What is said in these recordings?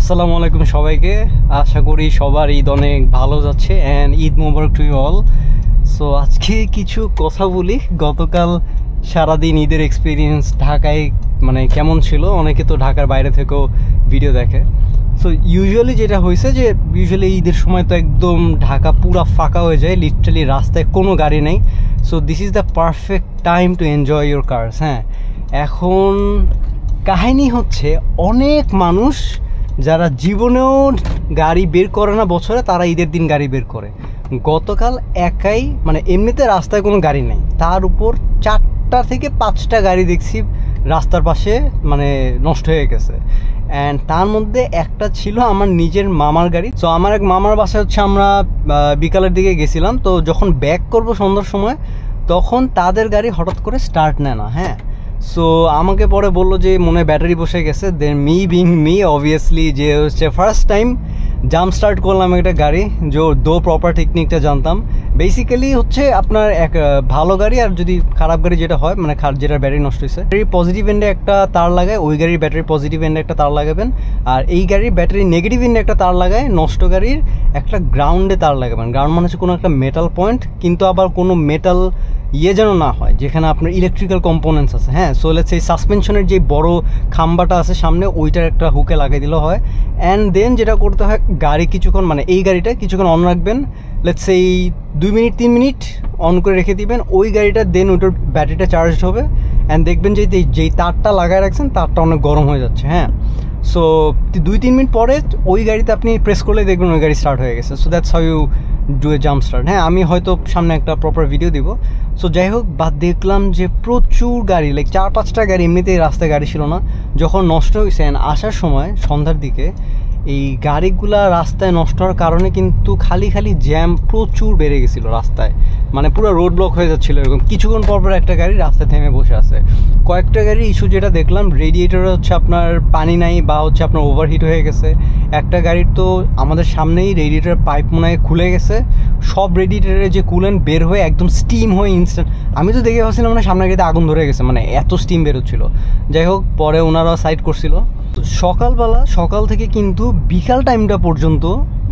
আসসালামু আলাইকুম সবাইকে। আশা করি সবার ঈদ অনেক ভালো যাচ্ছে and Eid Mubarak to you all. So আজকে কিছু কথা বলি, গতকাল সারাদিন ঈদের এক্সপিরিয়েন্স ঢাকায় মানে কেমন ছিল। অনেকে তো ঢাকার বাইরে থেকেও ভিডিও দেখে। সো ইউজুয়ালি যেটা হয়েছে যে ইউজুয়ালি ঈদের সময় তো একদম ঢাকা পুরা ফাঁকা হয়ে যায়, লিটারালি রাস্তায় কোনো গাড়ি নেই। So this is the perfect time to enjoy your cars. হ্যাঁ, এখন কাহিনী হচ্ছে অনেক মানুষ যারা জীবনেও গাড়ি বের করে না বছরে, তারা ঈদের দিন গাড়ি বের করে। গতকাল একাই মানে এমনিতে রাস্তায় কোনো গাড়ি নেই, তার উপর 4টা থেকে 5টা গাড়ি দেখছি রাস্তার পাশে মানে নষ্ট হয়ে গেছে। অ্যান্ড তার মধ্যে একটা ছিল আমার নিজের মামার গাড়ি। সো আমার এক মামার বাসায় হচ্ছে আমরা বিকালের দিকে গেছিলাম, তো যখন ব্যাক করবো সন্ধ্যার সময় তখন তাদের গাড়ি হঠাৎ করে স্টার্ট নেয় না। হ্যাঁ, সো আমাকে পরে বললো যে মনে হয় ব্যাটারি বসে গেছে। দেন মি অবভিয়াসলি যে হচ্ছে ফার্স্ট টাইম জাম্প স্টার্ট করলাম একটা গাড়ি, যে দো প্রপার টেকনিকটা জানতাম। বেসিক্যালি হচ্ছে আপনার এক ভালো গাড়ি আর যদি খারাপ গাড়ি যেটা হয় মানে যেটার ব্যাটারি নষ্ট হয়েছে, ব্যাটারি পজিটিভ এন্ডে একটা তার লাগায়, ওই গাড়ির ব্যাটারি পজিটিভ এন্ডে একটা তার লাগাবেন। আর এই গাড়ির ব্যাটারি নেগেটিভ এন্ডে একটা তার লাগায়, নষ্ট গাড়ির একটা গ্রাউন্ডে তার লাগাবেন। গ্রাউন্ড মানে হচ্ছে কোনো একটা মেটাল পয়েন্ট, কিন্তু আবার কোনো মেটাল যেন না হয় যেখানে আপনার ইলেকট্রিক্যাল কম্পোনেন্টস আছে। হ্যাঁ, সো লেটস সেই সাসপেনশনের যে বড় খাম্বাটা আছে সামনে, ওইটার একটা হুকে লাগিয়ে দিলেও হয়। অ্যান্ড দেন যেটা করতে হয়, গাড়ি কিছুক্ষণ মানে এই গাড়িটা কিছুক্ষণ অন রাখবেন, লেটস সেই 2 মিনিট 3 মিনিট অন করে রেখে দিবেন ওই গাড়িটা। দেন ওইটার ব্যাটারিটা চার্জ হবে অ্যান্ড দেখবেন যে যেই তারটা লাগায় রাখছেন তারটা অনেক গরম হয়ে যাচ্ছে। হ্যাঁ, সো 2-3 মিনিট পরে ওই গাড়িতে আপনি প্রেস করলে দেখবেন ওই গাড়ি স্টার্ট হয়ে গেছে। So that's how you do a jump start. হ্যাঁ, আমি হয়তো সামনে একটা প্রপার ভিডিও দিব। সো যাই হোক, বাদ দেখলাম যে প্রচুর গাড়ি, লাইক 4-5টা গাড়ি, এমনিতেই রাস্তায় গাড়ি ছিল না যখন নষ্ট হয়েছে। আসার সময় সন্ধ্যার দিকে এই গাড়িগুলা রাস্তায় নষ্ট হওয়ার কারণে কিন্তু খালি জ্যাম প্রচুর বেড়ে গেছিলো রাস্তায়, মানে পুরো রোড ব্লক হয়ে যাচ্ছিলো। এরকম কিছুক্ষণ পর একটা গাড়ি রাস্তায় থেমে বসে আছে। কয়েকটা গাড়ির ইস্যু যেটা দেখলাম, রেডিয়েটরে হচ্ছে আপনার পানি নাই বা হচ্ছে আপনার ওভারহিট হয়ে গেছে। একটা গাড়ির তো আমাদের সামনেই রেডিয়েটরের পাইপ মনে হয় খুলে গেছে, সব রেডিয়েটরের যে কুলেন্ট বের হয়ে একদম স্টিম হয়ে ইনস্ট্যান্ট, আমি তো দেখে ভাবছিলাম মানে সামনের গাড়িতে আগুন ধরে গেছে, মানে এত স্টিম বেরোচ্ছিল। যাই হোক, পরে ওনারা সাইড করছিল। সকাল থেকে কিন্তু বিকাল টাইমটা পর্যন্ত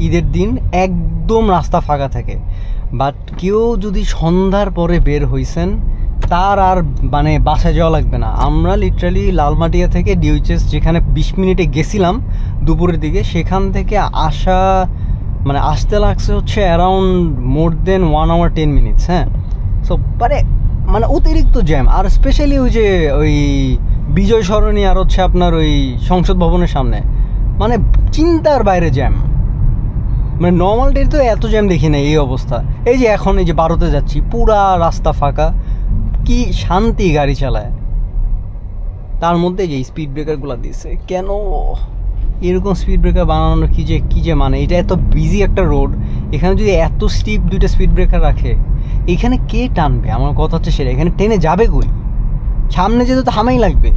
ঈদের দিন একদম রাস্তা ফাঁকা থাকে। বাট কেউ যদি সন্ধ্যার পরে বের হইছেন তার আর মানে বাসায় যাওয়া লাগবে না। আমরা লিটারালি লালমাটিয়া থেকে ডিউচেস যেখানে 20 মিনিটে গেছিলাম দুপুরের দিকে, সেখান থেকে আসতে লাগছে হচ্ছে অ্যারাউন্ড মোর দেন 1 hour 10 minutes। হ্যাঁ, সো মানে অতিরিক্ত জ্যাম। আর স্পেশালি ওই যে ওই বিজয় সরণি আর হচ্ছে আপনার ওই সংসদ ভবনের সামনে, মানে চিন্তার বাইরে জ্যাম। মানে নর্মাল ডে তো এত জ্যাম দেখি না এই অবস্থা। এই যে এখন এই যে 12তে যাচ্ছি, পুরা রাস্তা ফাঁকা, কি শান্তি গাড়ি চালায়। তার মধ্যে যে স্পিড ব্রেকারগুলো দিচ্ছে, কেন এরকম স্পিড ব্রেকার বানানোর কি যে মানে, এটা এত বিজি একটা রোড, এখানে যদি এত স্টিপ 2টা স্পিড ব্রেকার রাখে, এখানে কে টানবে? আমার কথা হচ্ছে সেটা, এখানে টেনে যাবে কই? সামনে যেতে তো হামাই লাগবে।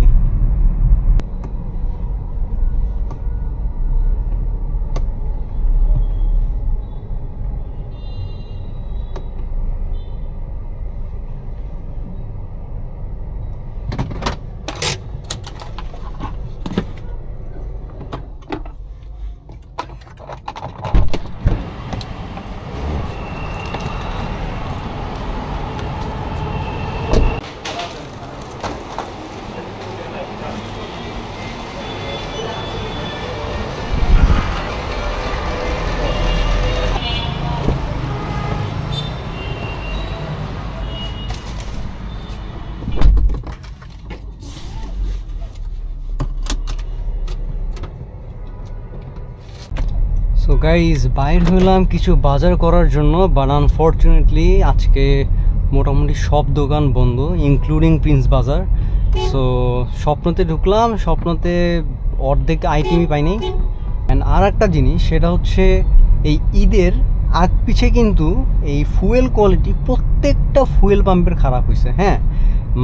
সো গাইজ, বাইর হইলাম কিছু বাজার করার জন্য, বাট আনফর্চুনেটলি আজকে মোটামুটি সব দোকান বন্ধ, ইনক্লুডিং প্রিন্স বাজার। সো স্বপ্নতে ঢুকলাম, স্বপ্নতে অর্ধেক আইটেমই পাইনি। অ্যান্ড আর একটা জিনিস, সেটা হচ্ছে এই ঈদের আগ পিছে কিন্তু এই ফুয়েল কোয়ালিটি প্রত্যেকটা ফুয়েল পাম্পের খারাপ হয়েছে। হ্যাঁ,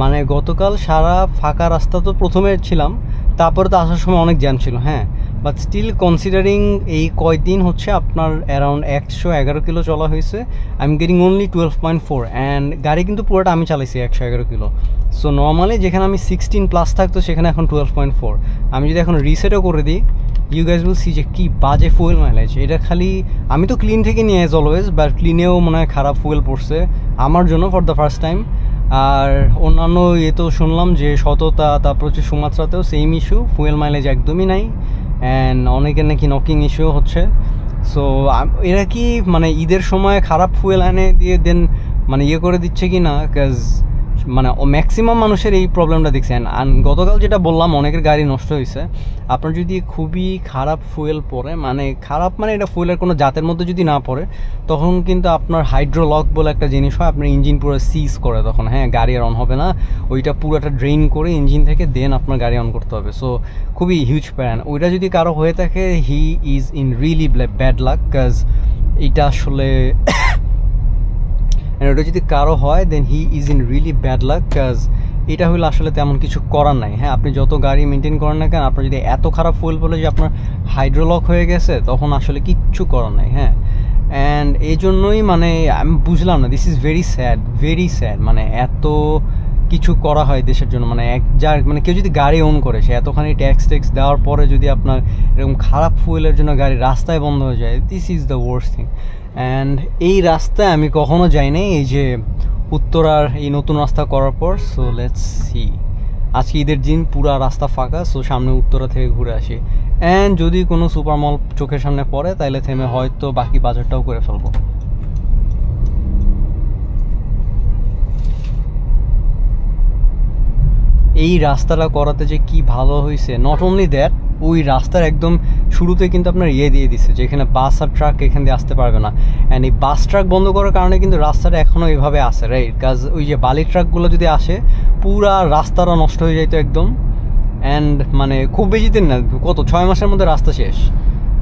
মানে গতকাল সারা ফাঁকা রাস্তা তো প্রথমে ছিলাম, তারপরে তো আসার সময় অনেক জ্যাম ছিল। হ্যাঁ, বাট স্টিল কনসিডারিং এই কয়দিন হচ্ছে আপনার অ্যারাউন্ড 111 কিলো চলা হয়েছে, I am getting only 12.4। And গাড়ি কিন্তু পুরোটা আমি চালাইছি 111 কিলো। সো নর্মালি যেখানে আমি 16+ থাকতো সেখানে এখন 12.4। আমি যদি এখন রিসেটও করে দিই ইউ গাইজ উইল সি যে কী বাজে ফুয়েল মাইলেজ। এটা খালি আমি তো ক্লিন থেকে নিয়ে অ্যাজ অলওয়েজ, বাট ক্লিনেও মনে হয় খারাপ ফুয়েল পড়ছে আমার জন্য ফর দ্য ফার্স্ট টাইম। আর অন্যান্য তো শুনলাম যে সততা, তারপর হচ্ছে সুমাত্রাতেও সেম ইস্যু, ফুয়েল মাইলেজ একদমই নাই, অ্যান্ড অনেকের নাকি নকিং ইস্যু হচ্ছে। সো এরা কি মানে ঈদের সময় খারাপ ফুয়েল এনে দিয়ে দেন মানে করে দিচ্ছে কি না, বিকজ মানে ম্যাক্সিমাম মানুষের এই প্রবলেমটা দেখছেন। আর গতকাল যেটা বললাম অনেকের গাড়ি নষ্ট হয়েছে, আপনার যদি খুবই খারাপ ফুয়েল পড়ে, মানে খারাপ মানে এটা ফুয়েলের কোনো জাতের মধ্যে যদি না পড়ে, তখন কিন্তু আপনার হাইড্রোলক বলে একটা জিনিস হয়, আপনার ইঞ্জিন পুরো সিজ করে তখন, হ্যাঁ গাড়ি আর অন হবে না, ওইটা পুরোটা ড্রেন করে ইঞ্জিন থেকে দেন আপনার গাড়ি অন করতে হবে। সো খুবই হিউজ প্যান। ওইটা যদি কারো হয়ে থাকে, he is in really bad luck, because এটা আসলে ওটা যদি কারো হয় then he is in really bad luck, because এটা হলে আসলে তেমন কিছু করার নাই। হ্যাঁ, আপনি যত গাড়ি মেনটেন করেন না কেন, আপনার যদি এত খারাপ ফুয়েল বলে যে আপনার হাইড্রোলক হয়ে গেছে, তখন আসলে কিচ্ছু করার নাই। হ্যাঁ, অ্যান্ড এই জন্যই মানে আমি বুঝলাম না, দিস ইজ ভেরি স্যাড, মানে এত কিছু করা হয় দেশের জন্য, মানে যার মানে কেউ যদি গাড়ি ওন করে, সে এতখানি ট্যাক্স দেওয়ার পরে যদি আপনার এরকম খারাপ ফুয়েলের জন্য গাড়ি রাস্তায় বন্ধ হয়ে যায়, this is the worst thing. And এই রাস্তায় আমি কখনো যাই নাই, এই যে উত্তরার এই নতুন রাস্তা করার পর। সো লেটস সি, আজকে ঈদের দিন পুরা রাস্তা ফাঁকা, সো সামনে উত্তরা থেকে ঘুরে আসি, অ্যান্ড যদি কোনো সুপার মল চোখের সামনে পড়ে তাহলে থেমে হয়তো বাকি বাজারটাও করে ফেলবো। এই রাস্তাটা করাতে যে কি ভালো হয়েছে, নট অনলি দ্যাট, ওই রাস্তার একদম শুরুতে কিন্তু আপনার দিয়ে দিচ্ছে যে এখানে বাস আর ট্রাক এখান দিয়ে আসতে পারবে না, অ্যান্ড এই বাস ট্রাক বন্ধ করার কারণে কিন্তু রাস্তাটা এখনও এইভাবে আসে, রাইট? কাজ ওই যে বালি ট্রাকগুলো যদি আসে, পুরা রাস্তাটা নষ্ট হয়ে যাইতো একদম, অ্যান্ড মানে খুব বেশি দিন না, কত 6 মাসের মধ্যে রাস্তা শেষ।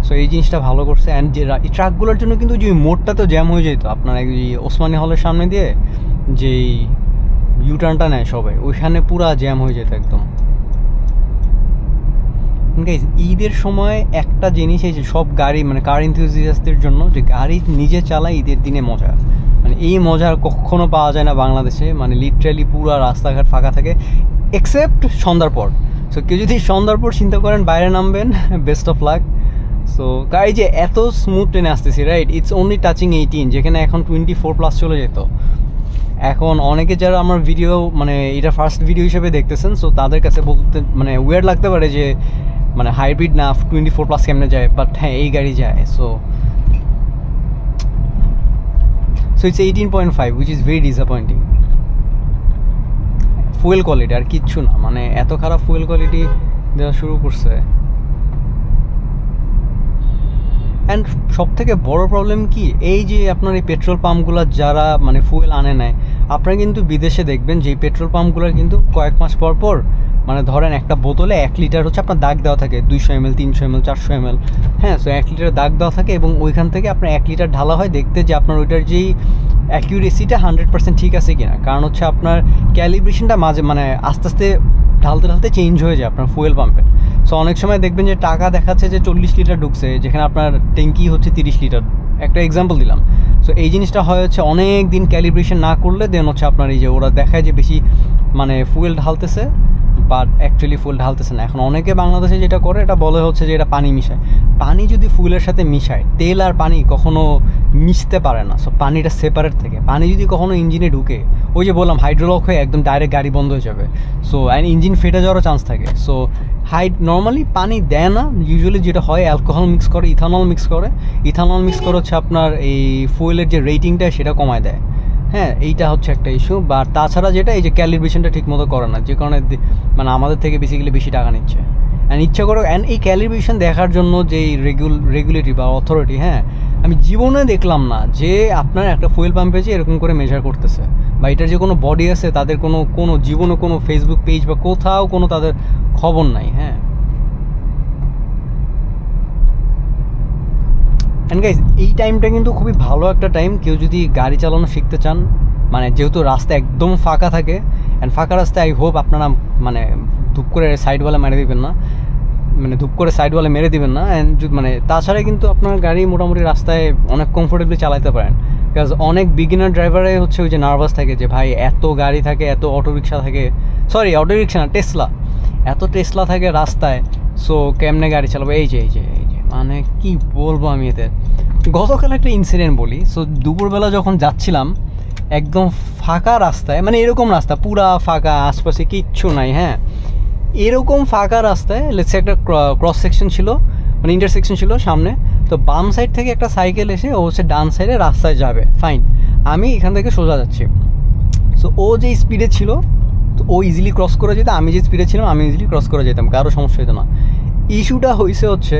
সো এই জিনিসটা ভালো করছে। অ্যান্ড যে এই ট্রাকগুলোর জন্য কিন্তু যে মোড়টাতেও জ্যাম হয়ে যেত, আপনার এই ওসমানী হলের সামনে দিয়ে যেই ইউটার্নটা নেয় সবাই, ওইখানে পুরা জ্যাম হয়ে যেত একদম। ঈদের সময় একটা জিনিস এই যে সব গাড়ি মানে কার এনথুজিয়াস্টদের জন্য, যে গাড়ি নিজে চালায় ঈদের দিনে মজা, মানে এই মজা কখনো পাওয়া যায় না বাংলাদেশে। মানে লিটারালি পুরা রাস্তাঘাট ফাঁকা থাকে এক্সেপ্ট সন্ধ্যার পর। সো কেউ যদি সন্ধ্যার পর চিন্তা করেন বাইরে নামবেন, বেস্ট অফ লাক। সো গাড়ি যে এত স্মুথ ট্রেনে আসতেছি, রাইট? ইটস অনলি টাচিং 18, যেখানে এখন 24+ চলে যেত। এখন অনেকে যারা আমার ভিডিও মানে এটা ফার্স্ট ভিডিও হিসেবে দেখতেছেন, সো তাদের কাছে বলতে মানে ওয়ার্ড লাগতে পারে যে মানে হাইব্রিড না 24+ কেমনে যায়, বাট হ্যাঁ এই গাড়ি যায়। So it's 18.5, which is very disappointing. Fuel quality আর কিচ্ছু না, মানে এত খারাপ ফুয়েল কোয়ালিটি দেওয়া শুরু করছে। অ্যান্ড সব থেকে বড়ো প্রবলেম কি, এই যে আপনার এই পেট্রোল পাম্পগুলো যারা মানে ফুয়েল আনে নেয়, আপনারা কিন্তু বিদেশে দেখবেন যে এই পেট্রোল পাম্পগুলোর কিন্তু কয়েক মাস পর পর মানে ধরেন একটা বোতলে 1 লিটার হচ্ছে আপনার দাগ দেওয়া থাকে, 200 ml 300 ml 400 ml। হ্যাঁ, সো 1 লিটার দাগ দেওয়া থাকে এবং ওইখান থেকে আপনার 1 লিটার ঢালা হয় দেখতে যে আপনার ওইটার যেই অ্যাকিউরেসিটা 100% ঠিক আছে কিনা। কারণ হচ্ছে আপনার ক্যালিব্রেশনটা মাঝে মানে আস্তে আস্তে ঢালতে চেঞ্জ হয়ে যায় আপনার ফুয়েল পাম্পে। সো অনেক সময় দেখবেন যে টাকা দেখাচ্ছে যে 40 লিটার ঢুকছে, যেখানে আপনার ট্যাঙ্কি হচ্ছে 30 লিটার। একটা এক্সাম্পল দিলাম। সো এই জিনিসটা হয় হচ্ছে অনেক দিন ক্যালিব্রেশন না করলে দেন হচ্ছে আপনার এই যে ওরা দেখায় যে বেশি মানে ফুয়েল ঢালতেছে, বাট অ্যাকচুয়ালি ফুয়েল ঢালতেছে না। এখন অনেকে বাংলাদেশে যেটা করে, এটা বলে হচ্ছে যে এটা পানি মিশায়। পানি যদি ফুয়েলের সাথে মিশায়, তেল আর পানি কখনো মিশতে পারে না। সো পানিটা সেপারেট থেকে, পানি যদি কখনো ইঞ্জিনে ঢুকে, ওই যে বললাম হাইড্রোলক হয়ে একদম ডাইরেক্ট গাড়ি বন্ধ হয়ে যাবে। সো অ্যান্ড ইঞ্জিন ফেটে যাওয়ারও চান্স থাকে। সো নর্মালি পানি দেয় না, ইউজুয়ালি যেটা হয় অ্যালকোহল মিক্স করে, ইথানল মিক্স করে হচ্ছে আপনার এই ফুয়েলের যে রেটিংটা সেটা কমায় দেয়। হ্যাঁ, এইটা হচ্ছে একটা ইস্যু। বা তাছাড়া যেটা এই যে ক্যালিব্রেশনটা ঠিক মতো করে না, যে কারণে মানে আমাদের থেকে বেসিক্যালি বেশি টাকা নিচ্ছে। অ্যান্ড ইচ্ছা করো অ্যান্ড এই ক্যালিব্রেশন দেখার জন্য যে রেগুলেটরি বা অথরিটি, হ্যাঁ আমি জীবনে দেখলাম না যে আপনার একটা ফুয়েল পাম্পে যে এরকম করে মেজার করতেছে, বা এটার যে কোনো বডি আছে তাদের কোনো জীবনে কোনো ফেসবুক পেজ বা কোথাও কোনো তাদের খবর নাই। হ্যাঁ, অ্যান্ড গাইজ এই টাইমটা কিন্তু খুবই ভালো একটা টাইম, কেউ যদি গাড়ি চালানো শিখতে চান, মানে যেহেতু রাস্তা একদম ফাঁকা থাকে। অ্যান্ড ফাঁকা রাস্তায় আই হোপ আপনারা মানে ধূপ করে সাইডওয়ালা মেরে দিবেন না, অ্যান্ড মানে তাছাড়া কিন্তু আপনার গাড়ি মোটামুটি রাস্তায় অনেক কমফোর্টেবলি চালাতে পারেন। বিকজ অনেক বিগিনার ড্রাইভারাই হচ্ছে ওই যে নার্ভাস থাকে যে ভাই এত গাড়ি থাকে, এত অটোরিক্সা থাকে, এত টেসলা থাকে রাস্তায়। সো কেমনে গাড়ি চালাবো, এই যে মানে কি বলবো আমি এদের। গতকাল একটা ইনসিডেন্ট বলি। সো দুপুরবেলা যখন যাচ্ছিলাম একদম ফাঁকা রাস্তায়, মানে এরকম রাস্তা পুরা ফাঁকা, আশপাশে কিচ্ছু নাই, হ্যাঁ এরকম ফাঁকা রাস্তায় লেটসে একটা ক্রস সেকশন ছিল, মানে ইন্টারসেকশন ছিল সামনে। তো বাম সাইড থেকে একটা সাইকেল এসে ও হচ্ছে ডান সাইডে রাস্তায় যাবে, ফাইন, আমি এখান থেকে সোজা যাচ্ছি। সো ও যে স্পিডে ছিল তো ও ইজিলি ক্রস করে যেত, আমি যে স্পিডে ছিলাম আমি ইজিলি ক্রস করে যেতাম, কারো সমস্যা হতো না। ইস্যুটা হয়েছে হচ্ছে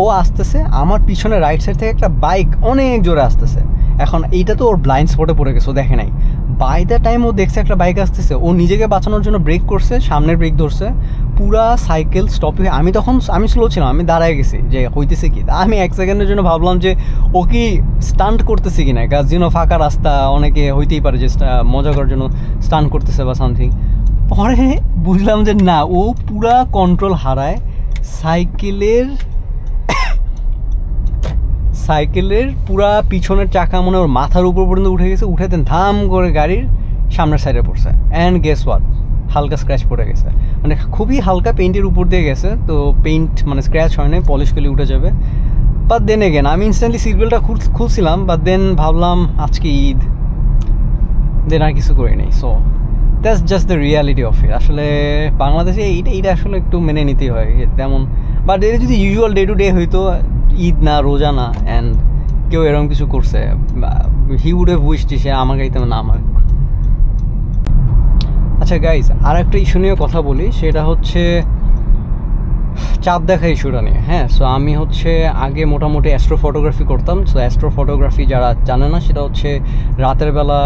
ও আসতেছে, আমার পিছনে রাইট সাইড থেকে একটা বাইক অনেক জোরে আসতেছে। এখন এইটা তো ওর ব্লাইন্ড স্পটে পড়ে গেছে, ও দেখে নাই। বাই দ্য টাইম ও দেখছে একটা বাইক আসতেছে, ও নিজেকে বাঁচানোর জন্য ব্রেক করছে, সামনের ব্রেক ধরছে, পুরা সাইকেল স্টপ হয়ে। আমি স্লো ছিলাম, আমি দাঁড়ায় গেছি যে হইতেছে কি। আমি 1 সেকেন্ডের জন্য ভাবলাম যে ও কি স্টান্ট করতেছে কি না, কাজ ফাঁকা রাস্তা, অনেকে হইতেই পারে যে মজা করার জন্য স্টান্ট করতেছে বা সামথিং। পরে বুঝলাম যে না, ও পুরা কন্ট্রোল হারায়, সাইকেলের পুরা পিছনের চাকা মনে ওর মাথার উপর পর্যন্ত উঠে গেছে, উঠে দেন ধাম করে গাড়ির সামনের সাইডে পড়ছে। অ্যান্ড গেস ওয়াট, হালকা স্ক্র্যাচ পড়ে গেছে, মানে খুবই হালকা, পেইন্টের উপর দিয়ে গেছে, তো পেইন্ট মানে স্ক্র্যাচ হয় না, পলিশ করলে উঠে যাবে। বাট দেন এগেন আমি ইনস্ট্যান্টলি সিট বেল্টটা খুলছিলাম, বাট দেন ভাবলাম আজকে ঈদ, দেন আর কিছু করি নেই। So that's just the reality of it. আসলে বাংলাদেশে এইটা আসলে একটু মেনে নিতেই হয় তেমন। বাট এটা যদি ইউজুয়াল ডে টু ডে হইতো, ঈদ না রোজা না, অ্যান্ড কেউ এরকম কিছু করছে, হি উড হ্যাভ উইশড সে আমার গাড়িতে না আমার। আচ্ছা গাইজ, আর একটা ইস্যু নিয়ে কথা বলি, সেটা হচ্ছে চাঁদ দেখা ইস্যুটা নিয়ে। হ্যাঁ, সো আমি হচ্ছে আগে মোটামুটি অ্যাস্ট্রো ফটোগ্রাফি করতাম। সো অ্যাস্ট্রো ফটোগ্রাফি যারা জানে না, সেটা হচ্ছে রাতের বেলা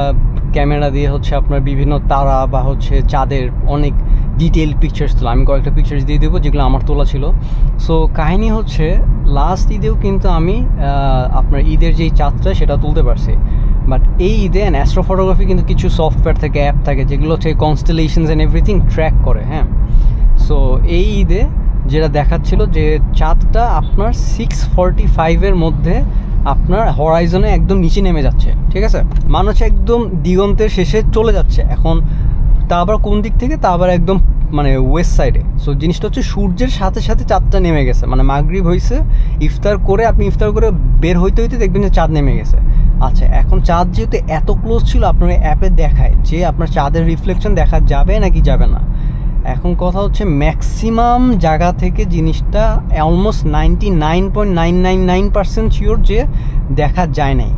ক্যামেরা দিয়ে হচ্ছে আপনার বিভিন্ন তারা বা হচ্ছে চাঁদের অনেক ডিটেল পিকচার্স তোলা। আমি কয়েকটা পিকচার্স দিয়ে দেবো যেগুলো আমার তোলা ছিল। সো কাহিনী হচ্ছে লাস্ট ঈদেও কিন্তু আমি আপনার ঈদের যেই চাঁদটা সেটা তুলতে পারছি। বাট এই ঈদে অ্যাস্ট্রো ফটোগ্রাফি কিন্তু কিছু সফটওয়্যার থেকে, অ্যাপ থাকে, যেগুলো হচ্ছে কনস্টেলেশনস অ্যান্ড এভরিথিং ট্র্যাক করে। হ্যাঁ, সো এই ঈদে যেটা দেখাচ্ছিল যে চাঁদটা আপনার 6:45 মধ্যে আপনার হরাইজনে একদম নিচে নেমে যাচ্ছে, ঠিক আছে, মানে হচ্ছে একদম দিগন্তের শেষে চলে যাচ্ছে। এখন তা আবার কোন দিক থেকে, তা আবার একদম মানে ওয়েস্ট সাইডে। সো জিনিসটা হচ্ছে সূর্যের সাথে সাথে চাঁদটা নেমে গেছে, মানে মাগরিব হয়েছে, আপনি ইফতার করে বের হইতে হইতে দেখবেন যে চাঁদ নেমে গেছে। আচ্ছা, এখন চাঁদ যেহেতু এত ক্লোজ ছিল, আপনার অ্যাপে দেখায় যে আপনার চাঁদের রিফ্লেকশন দেখা যাবে নাকি যাবে না। এখন কথা হচ্ছে ম্যাক্সিমাম জায়গা থেকে জিনিসটা অলমোস্ট 99.999% শিওর যে দেখা যায় নাই।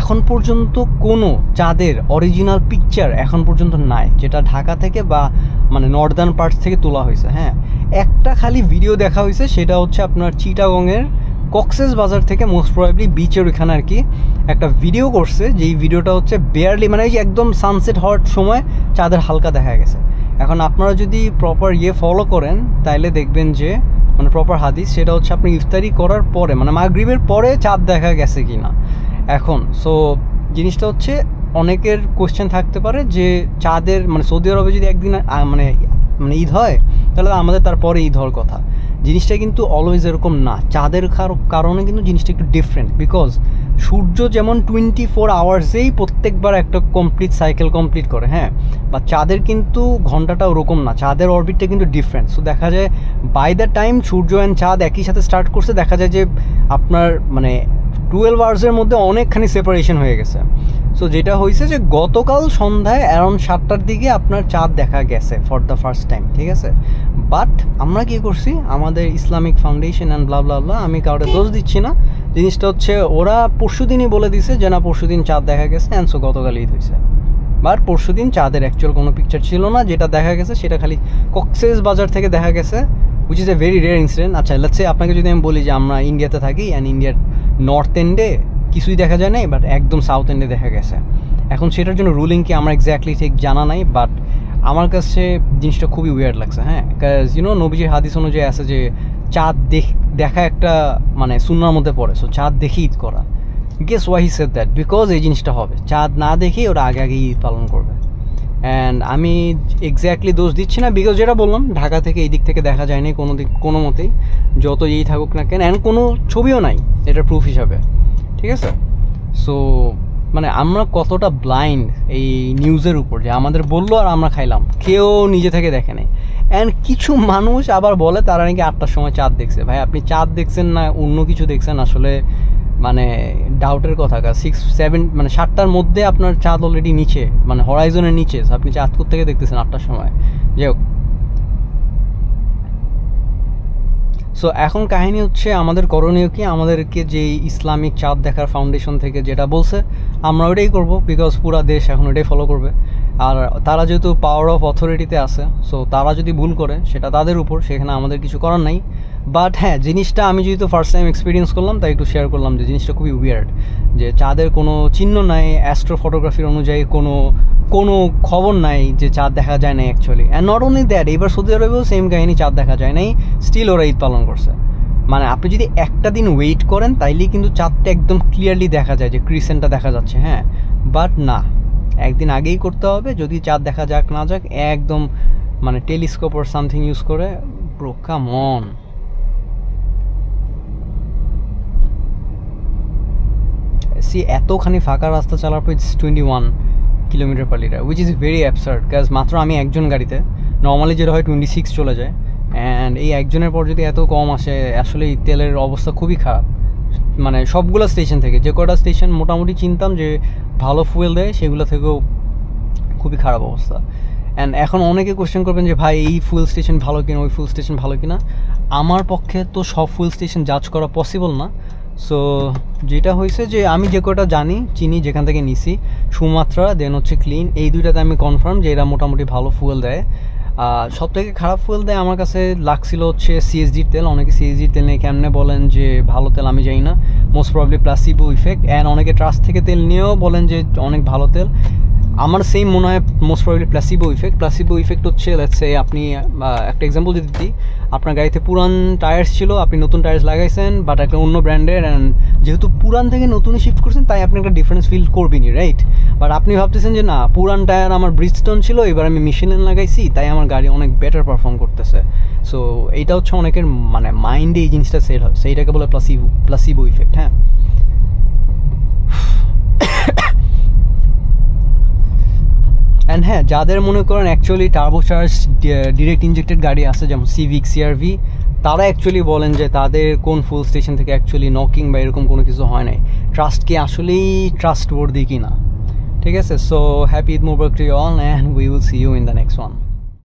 এখন পর্যন্ত কোনো চাঁদের অরিজিনাল পিকচার এখন পর্যন্ত নাই, যেটা ঢাকা থেকে বা মানে নর্দার্ন পার্টস থেকে তোলা হয়েছে। হ্যাঁ, একটা খালি ভিডিও দেখা হয়েছে, সেটা হচ্ছে আপনার চিটাগংয়ের কক্সেস বাজার থেকে, মোস্ট প্রবাবলি বিচের ওইখানে আর কি একটা ভিডিও করছে, যেই ভিডিওটা হচ্ছে বেয়ারলি, মানে যে একদম সানসেট হওয়ার সময় চাঁদের হালকা দেখা গেছে। এখন আপনারা যদি প্রপার ফলো করেন তাইলে দেখবেন যে মানে প্রপার হাদিস, সেটা হচ্ছে আপনি ইফতারি করার পরে, মানে মাগরিবের পরে চাঁদ দেখা গেছে কি না। এখন সো জিনিসটা হচ্ছে অনেকের কোয়েশ্চেন থাকতে পারে যে চাঁদের মানে সৌদি আরবে যদি একদিন মানে ঈদ হয়, তাহলে আমাদের তারপরে ঈদ হওয়ার কথা। জিনিসটা কিন্তু অলওয়েজ এরকম না, চাঁদের কারণে কিন্তু জিনিসটা একটু ডিফারেন্ট। বিকজ সূর্য যেমন 24 আওয়ার্সেই প্রত্যেকবার একটা কমপ্লিট সাইকেল কমপ্লিট করে, হ্যাঁ, বা চাঁদের কিন্তু ঘন্টাটা ওরকম না, চাঁদের অরবিটটা কিন্তু ডিফারেন্ট। সো দেখা যায় বাই দ্য টাইম সূর্য অ্যান্ড চাঁদ একই সাথে স্টার্ট করছে, দেখা যায় যে আপনার মানে 12 আওয়ার্সের মধ্যে অনেকখানি সেপারেশন হয়ে গেছে। সো যেটা হয়েছে যে গতকাল সন্ধ্যায় অ্যারাউন্ড 7টার দিকে আপনার চাঁদ দেখা গেছে ফর দ্য ফার্স্ট টাইম, ঠিক আছে। বাট আমরা কী করছি, আমাদের ইসলামিক ফাউন্ডেশন অ্যান্ড ব্লা ব্লা ব্লা, আমি কাউকে দোষ দিচ্ছি না, জিনিসটা হচ্ছে ওরা পরশুদিনই বলে দিছে যে না পরশুদিন চাঁদ দেখা গেছে, অ্যান্ড সো গতকাল ঈদ হয়েছে। বাট পরশুদিন চাঁদের অ্যাকচুয়াল কোনো পিকচার ছিল না, যেটা দেখা গেছে সেটা খালি কক্সেস বাজার থেকে দেখা গেছে, which is a very rare incident. আচ্ছা, লেটস সে আপনাকে যদি আমি বলি যে আমরা ইন্ডিয়াতে থাকি অ্যান্ড ইন্ডিয়ার নর্থ এন্ডে কিছুই দেখা যায় নাই, বাট একদম সাউথ এন্ডে দেখা গেছে। এখন সেটার জন্য রুলিং কি আমার এক্স্যাক্টলি ঠিক জানা নাই, বাট আমার কাছে জিনিসটা খুবই উইয়ার্ড লাগছে। হ্যাঁ, কাজ নবীজির হাদিস অনুযায়ী আছে যে চাঁদ দেখা একটা মানে সুন্নাহর মধ্যে পড়ে। সো চাঁদ দেখে ঈদ করা, guess why he said that, because এই জিনিসটা হবে, চাঁদ না দেখেই ওরা আগে ঈদ পালন করবে। অ্যান্ড আমি এক্স্যাক্টলি দোষ দিচ্ছি না, বিকজ যেটা বললাম ঢাকা থেকে এই দিক থেকে দেখা যায়নি কোনো মতেই, যত যেই থাকুক না কেন, অ্যান্ড কোনো ছবিও নাই এটার প্রুফ হিসাবে, ঠিক আছে। সো মানে আমরা কতটা ব্লাইন্ড এই নিউজের উপর, যে আমাদের বললো আর আমরা খাইলাম, কেউ নিজে থেকে দেখে নেই। অ্যান্ড কিছু মানুষ আবার বলে তারা নাকি 8টার সময় চাঁদ দেখছে। ভাই আপনি চাঁদ দেখছেন না অন্য কিছু দেখছেন, আসলে মানে ডাউটের কথা। 6-7 মানে 7টার মধ্যে আপনার চাঁদ অলরেডি নিচে, মানে হরাইজনের নিচে, আপনি চাঁদ থেকে দেখতেছেন 8টার সময়। যাই হোক, সো এখন কাহিনী হচ্ছে আমাদের করণীয় কি, আমাদেরকে যে ইসলামিক চাঁদ দেখার ফাউন্ডেশন থেকে যেটা বলছে আমরা ওইটাই করবো, বিকজ পুরা দেশ এখন ওইটাই ফলো করবে। আর তারা যেহেতু পাওয়ার অফ অথরিটিতে আছে, সো তারা যদি ভুল করে সেটা তাদের উপর, সেখানে আমাদের কিছু করার নাই। বাট হ্যাঁ, জিনিসটা আমি যেহেতু ফার্স্ট টাইম এক্সপিরিয়েন্স করলাম তাই একটু শেয়ার করলাম যে জিনিসটা খুবই উইয়ার্ড, যে চাঁদের কোনো চিহ্ন নাই, অ্যাস্ট্রো ফটোগ্রাফির অনুযায়ী কোনো খবর নাই যে চাঁদ দেখা যায় নাই actually. And not only that, এবার সৌদি আরবেও সেম কাহিনী, চাঁদ দেখা যায় নাই, স্টিল ওরা ঈদ পালন করছে। মানে আপনি যদি একটা দিন ওয়েট করেন তাইলেই কিন্তু চাঁদটা একদম ক্লিয়ারলি দেখা যায়, যে ক্রিসেন্টটা দেখা যাচ্ছে, হ্যাঁ। বাট না, একদিন আগেই করতে হবে, যদি চাঁদ দেখা যাক না যাক, একদম মানে টেলিস্কোপ আর সামথিং ইউজ করে। Bro come on. সি এতখানি ফাঁকা রাস্তা চালার পর 21 kilometre per litre, which is very absurd. কাজ মাত্র আমি একজন গাড়িতে, নর্মালি যেটা হয় 26 চলে যায়, অ্যান্ড এই একজনের পর যদি এত কম আসে, আসলে তেলের অবস্থা খুবই খারাপ। মানে সবগুলো স্টেশন থেকে, যে কটা স্টেশন মোটামুটি চিনতাম যে ভালো ফুয়েল দেয়, সেগুলো থেকেও খুবই খারাপ অবস্থা। অ্যান্ড এখন অনেকে কোয়েশ্চেন করবেন যে ভাই এই ফুয়েল স্টেশন ভালো কিনা, ওই ফুয়েল স্টেশন ভালো কিনা। আমার পক্ষে তো সব ফুয়েল স্টেশন জাজ করা পসিবল না। সো যেটা হয়েছে যে আমি যে কটা চিনি যেখান থেকে নিছি, সুমাত্রা দেন হচ্ছে ক্লিন, এই দুইটাতে আমি কনফার্ম যে এরা মোটামুটি ভালো ফুয়েল দেয়। সব থেকে খারাপ ফুয়েল দেয় আমার কাছে লাগছিল হচ্ছে সিএসডির তেল। অনেকে সিএসডির তেল নিয়ে কেমনে বলেন যে ভালো তেল, আমি জানি না, most probably placebo effect. And অনেকে ট্রাস্ট থেকে তেল নিয়েও বলেন যে অনেক ভালো তেল। আমার সেম মনে হয় most probably placebo effect. Placebo effect হচ্ছে লেটস সে আপনি একটা এক্সাম্পল যদি দিই, আপনার গাড়িতে পুরান টায়ার্স ছিল, আপনি নতুন টায়ার্স লাগাইছেন বাট একটা অন্য ব্র্যান্ডের, অ্যান্ড যেহেতু পুরান থেকে নতুনে শিফট করছেন তাই আপনি একটা ডিফারেন্স ফিল করবেনই, রাইট? বাট আপনি ভাবতেছেন যে না, পুরান টায়ার আমার ব্রিজস্টোন ছিল, এবার আমি মিশেলিন লাগাইছি তাই আমার গাড়ি অনেক বেটার পারফর্ম করতেছে। সো এইটা হচ্ছে অনেকের মানে মাইন্ডে এই জিনিসটা সেট হয়, সেইটাকে বলে প্লাসিবো ইফেক্ট, হ্যাঁ। অ্যান্ড হ্যাঁ, যাদের মনে করেন অ্যাকচুয়ালি টার্বোচার্জ ডিরেক্ট ইনজেক্টেড গাড়ি আছে, যেমন সিভিক, সিআরভি, তারা অ্যাকচুয়ালি বলেন যে তাদের কোন ফুল স্টেশন থেকে অ্যাকচুয়ালি নকিং বা এরকম কোনো কিছু হয় নাই, ট্রাস্ট কি আসলেই ট্রাস্টওয়ার্দি কি না। ঠিক আছে, so happy Eid Mubarak to all, and we will see you in the next one.